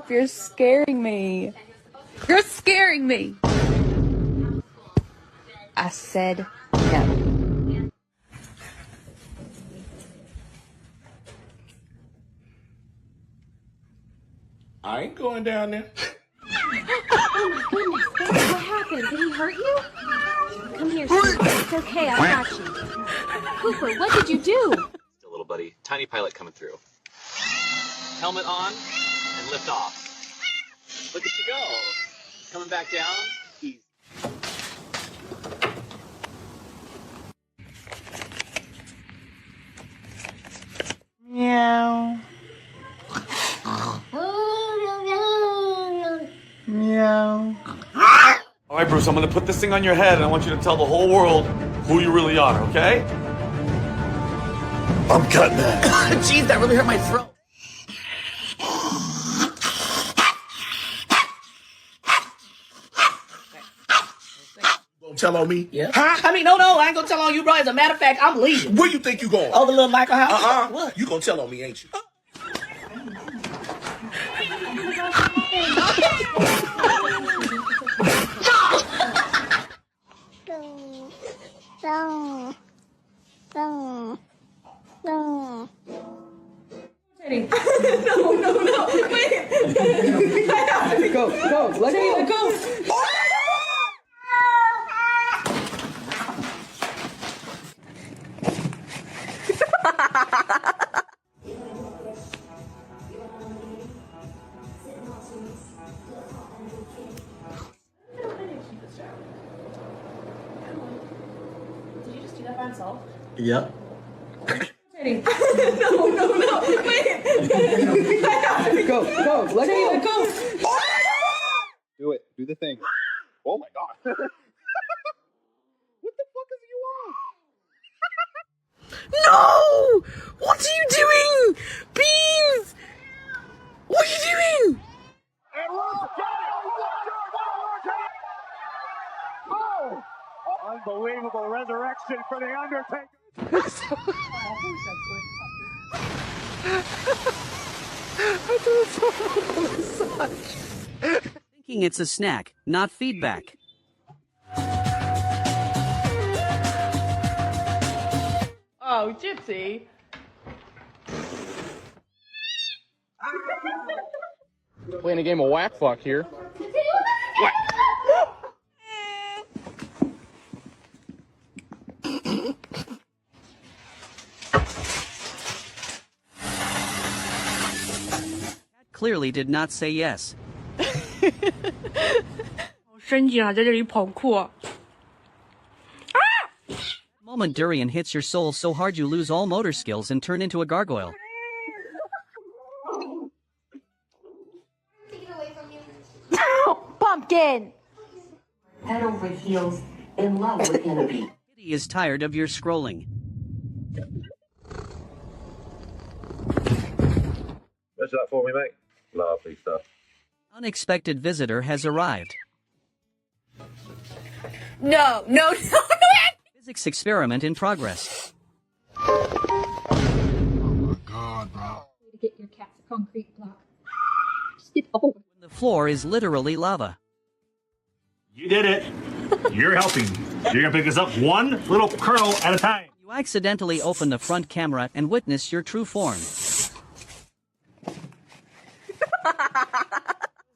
You're scaring me. You're scaring me. I said no. I ain't going down there. Oh my goodness, baby, what happened? Did he hurt you? Come here, sweetie. It's okay, I got you. Cooper, what did you do? Still, little buddy. Tiny pilot coming through. Helmet on and lift off. Look at you go. Coming back down. Easy. Meow. Meow. All right, Bruce, I'm gonna put this thing on your head and I want you to tell the whole world who you really are, okay? I'm cutting that. Jeez, that really hurt my throat. Gonna tell on me? Yeah. Huh? I mean, no, I ain't gonna tell on you, bro. As a matter of fact, I'm leaving. Where you think you going? Over little Michael house. What? You gonna tell on me, ain't you? No. Wait. Go. Let go. Did you just do that by himself? Yep. No. Wait. Go. Let go. Do it. Do the thing. Oh my god. What the fuck is you on? No! What are you doing? Beans! What are you doing? Oh! Unbelievable resurrection for The Undertaker. Thinking it's a snack, not feedback. Oh, Gypsy. Playing a game of whack fuck here. Clearly did not say yes. Moment durian hits your soul so hard you lose all motor skills and turn into a gargoyle. Pumpkin. Head over heels in love with Enemy. Kitty is tired of your scrolling. What's that for me, mate? Lovely stuff. Unexpected visitor has arrived. No. Physics experiment in progress. Oh my god, bro. To get your cat's a concrete block. Just get over. The floor is literally lava. You did it. You're helping. You're gonna pick this up one little kernel at a time. You accidentally open the front camera and witness your true form. This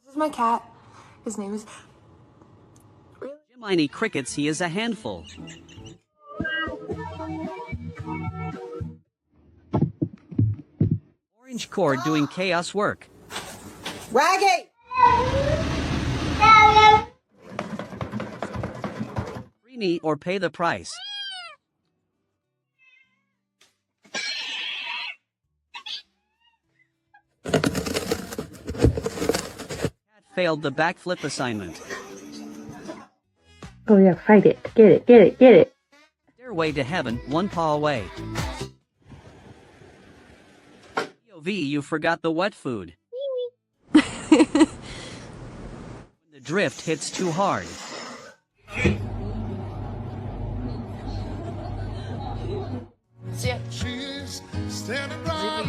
is my cat. His name is... Jiminy crickets, he is a handful. Orange cord doing chaos work. Raggy! Free or pay the price. Cat failed the backflip assignment. Oh yeah, fight it. Get it. Stairway to heaven, one paw away. POV, you forgot the wet food. When the drift hits too hard. Zippy,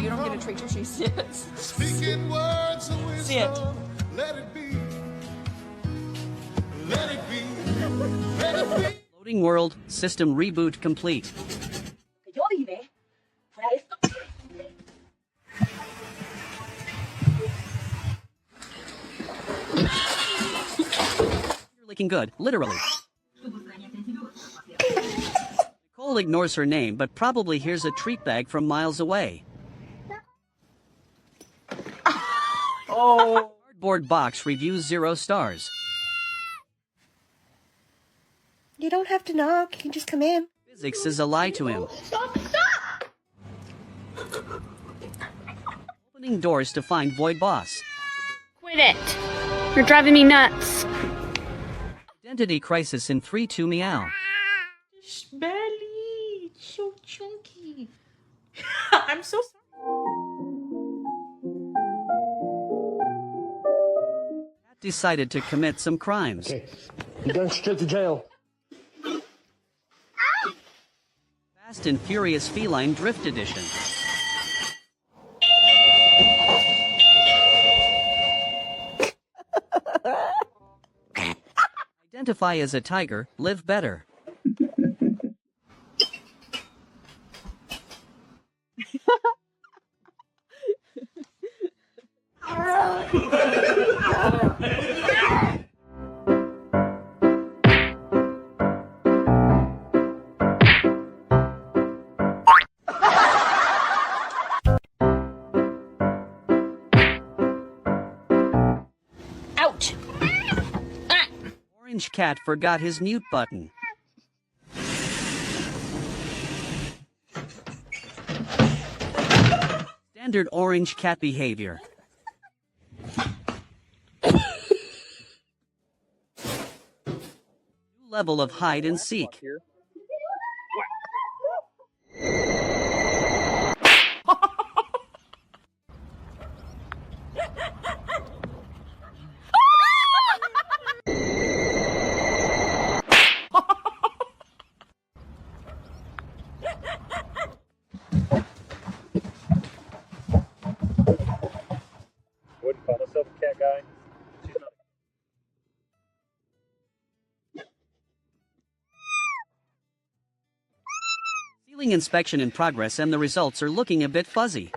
you don't get a treat till she sits. Speaking words of wisdom. shit. Let it be. Let it be. Let it be. Loading world, system reboot complete. You're looking good, literally. Nicole ignores her name, but probably hears a treat bag from miles away. Oh. Cardboard box reviews 0 stars. You don't have to knock. You can just come in. Physics is a lie to him. Stop! Opening doors to find Void Boss. Quit it! You're driving me nuts. Identity crisis in 3-2 meow. Belly, so chunky. I'm so sorry. Cat decided to commit some crimes. Okay, you're going straight to jail. Fast and Furious Feline Drift Edition. Identify as a tiger, live better. Ouch! Orange cat forgot his mute button. Standard orange cat behavior. New level of hide and seek. Wouldn't call myself a cat guy. She's not. Ceiling inspection in progress and the results are looking a bit fuzzy.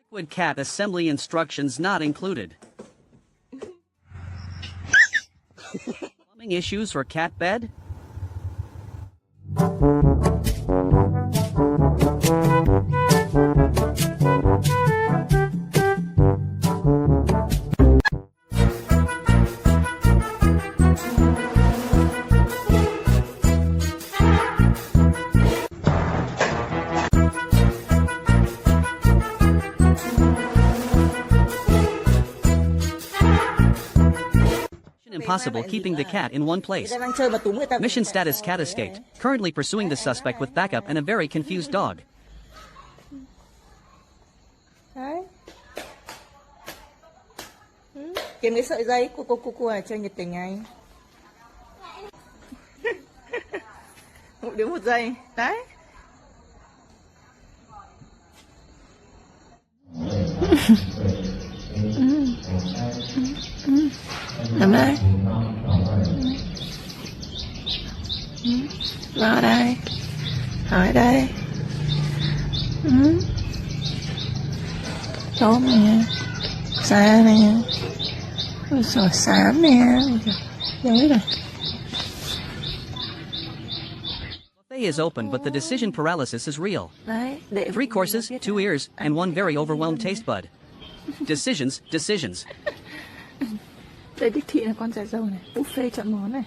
Liquid cat assembly instructions not included. Plumbing issues or cat bed? Impossible keeping the cat in one place. Mission status: cat escaped. Currently pursuing the suspect with backup and a very confused dog. Đấy. Kiếm cái sợi dây của cho nhiệt tình anh. Mỗi đứa một giây. Đấy. Nằm đây. Vào đây. Hỏi đây. Tốt nè. Xa nè. Ôi trời, xám nè. Đấy rồi. Buffet is open, but the decision paralysis is real. Đấy. 3 courses, 2 ears, and 1 very overwhelmed taste bud. Decisions, decisions. Đây đích thị là con già dâu này. Buffet chọn món này.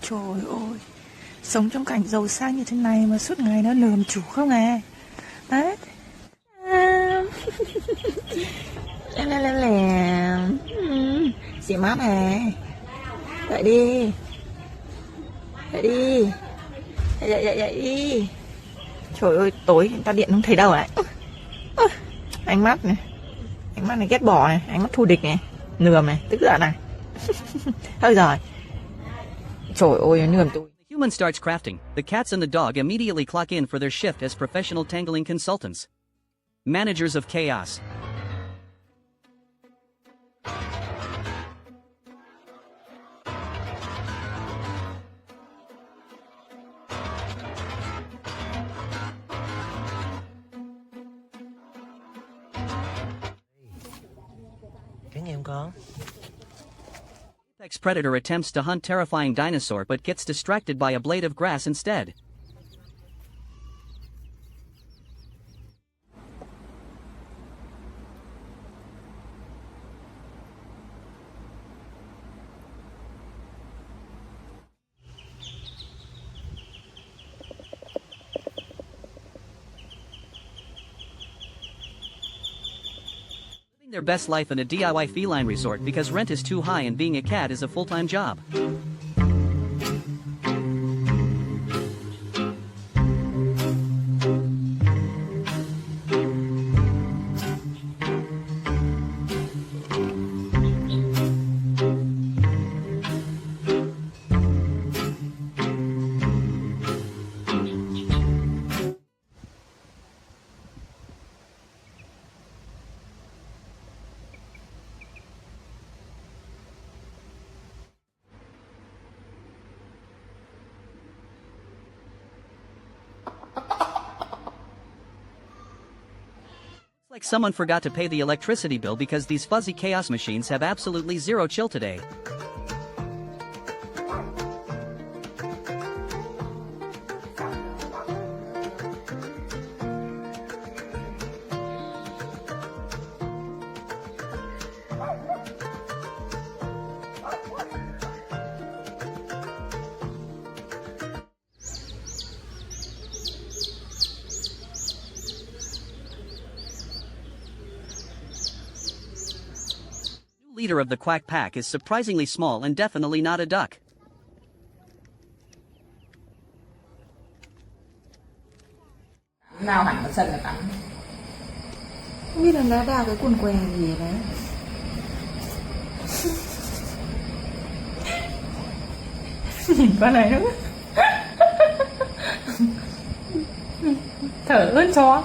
Trời ơi. Sống trong cảnh giàu sang như thế này mà suốt ngày nó lườm chủ không à. Đấy. Xỉ mát à. Đợi đi. Dậy đi. Dậy đi. Trời ơi, tối người ta điện không thấy đâu này. Ánh mắt này. Ánh mắt này ghét bỏ này. Ánh mắt thù địch này. Nườm này, tức giận này. Thôi rồi. Trời ơi, nườm tôi. The human starts crafting. The cats and the dog immediately clock in for their shift as professional tangling consultants. Managers of chaos. Cái nghe không con? Apex predator attempts to hunt terrifying dinosaur but gets distracted by a blade of grass instead. Their best life in a DIY feline resort because rent is too high and being a cat is a full-time job. Like someone forgot to pay the electricity bill because these fuzzy chaos machines have absolutely zero chill today. Leader of the Quack Pack is surprisingly small and definitely not a duck. Nào hẳn ở sân là tắm. Không biết là nó đào cái quần què gì đấy. Nhìn con này nữa. Thở ướt chó.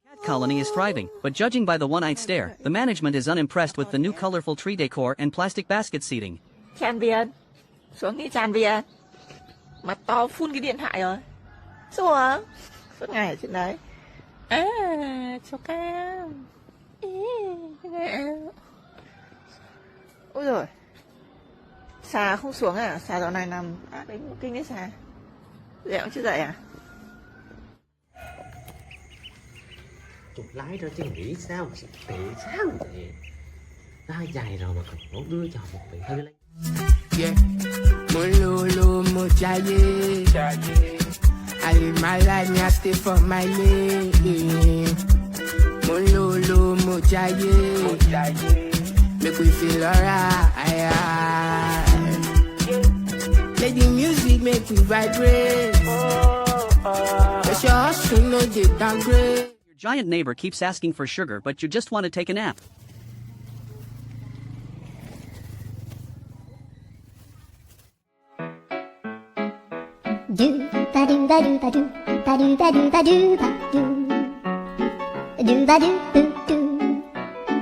Cat colony is thriving, but judging by the one-eyed stare, the management is unimpressed with the new colorful tree decor and plastic basket seating. Tràn Việt. Xuống đi Tràn Việt. Mặt to phun cái điện thoại rồi. Xuống. Suốt ngày ở trên đấy. À, cho cam. Ôi rồi. Xà không xuống à? Xà dạo này nằm đấy kinh đấy xà. Dẹo chứ dậy à? Chụp lái ra chứ nghĩ sao mà tệ sao vậy? Ta dài rồi mà còn một đứa cho một vị hơi lên. Yeah, Mululu Mujaye. I live my life nasty for my lady. Mululu Mujaye. Make we feel alright. Let the music make we vibrate. But your hustle no dey downgrade. Your giant neighbor keeps asking for sugar, but you just want to take a nap. Do ba do ba do ba do ba do ba do ba do ba do do ba do do do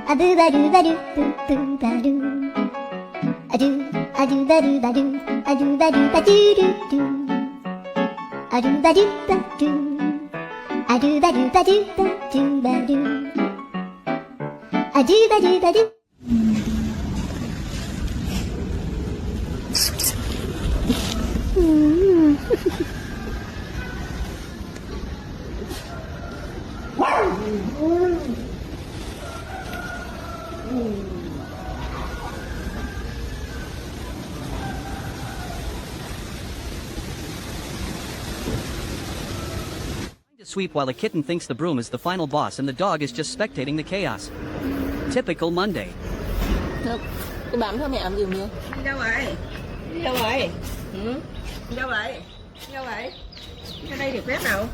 a do ba do ba do do do ba do a do ba do ba do a do ba do ba do do do a do ba do ba do a do ba do ba do ba do ba do a do ba do ba do. sweep while a kitten thinks the broom is the final boss and the dog is just spectating the chaos. Typical Monday. Tôi bám theo mẹ làm gì nữa? Đi đâu vậy? Đi đâu vậy? Đi đâu vậy? Đi đâu vậy? Ra đây để quét nào?